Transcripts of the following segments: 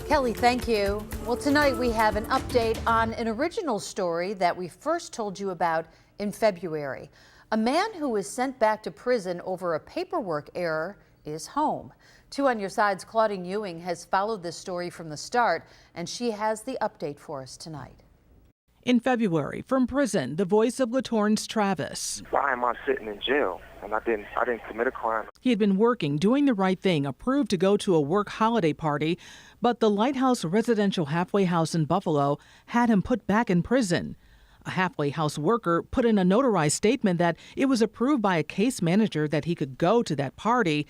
Kelly, thank you. Well, tonight we have an update on an original story that we first told you about in February. A man who was sent back to prison over a paperwork error is home. 2 on Your Side's Claudine Ewing has followed this story from the start, and she has the update for us tonight. In February, from prison, the voice of LaTorrance Travis. Why am I sitting in jail? And I didn't commit a crime. He had been working, doing the right thing, approved to go to a work holiday party, but the Lighthouse residential halfway house in Buffalo had him put back in prison. A halfway house worker put in a notarized statement that it was approved by a case manager that he could go to that party.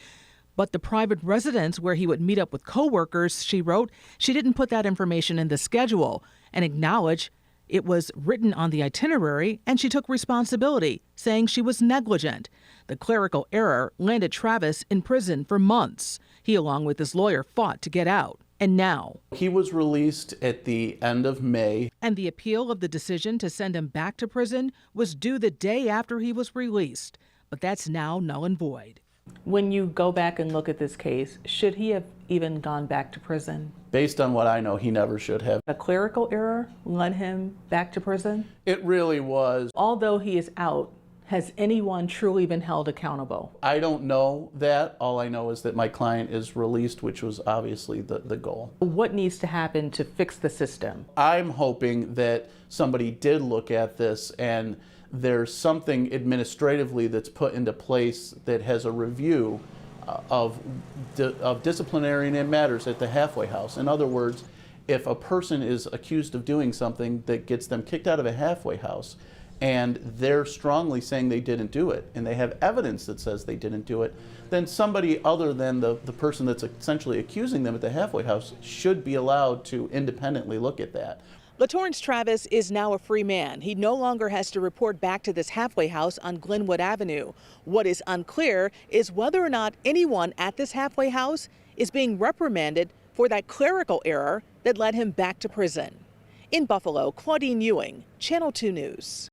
But the private residence where he would meet up with coworkers, she wrote, she didn't put that information in the schedule and acknowledged it was written on the itinerary, and she took responsibility, saying she was negligent. The clerical error landed Travis in prison for months. He, along with his lawyer, fought to get out. And now he was released at the end of May. And the appeal of the decision to send him back to prison was due the day after he was released. But that's now null and void. When you go back and look at this case, should he have even gone back to prison? Based on what I know, he never should have. A clerical error led him back to prison? It really was. Although he is out, has anyone truly been held accountable? I don't know that. All I know is that my client is released, which was obviously the goal. What needs to happen to fix the system? I'm hoping that somebody did look at this and there's something administratively that's put into place that has a review of disciplinary matters at the halfway house. In other words, if a person is accused of doing something that gets them kicked out of a halfway house and they're strongly saying they didn't do it and they have evidence that says they didn't do it, then somebody other than the person that's essentially accusing them at the halfway house should be allowed to independently look at that. LaTorrance Travis is now a free man. He no longer has to report back to this halfway house on Glenwood Avenue. What is unclear is whether or not anyone at this halfway house is being reprimanded for that clerical error that led him back to prison. In Buffalo, Claudine Ewing, Channel 2 News.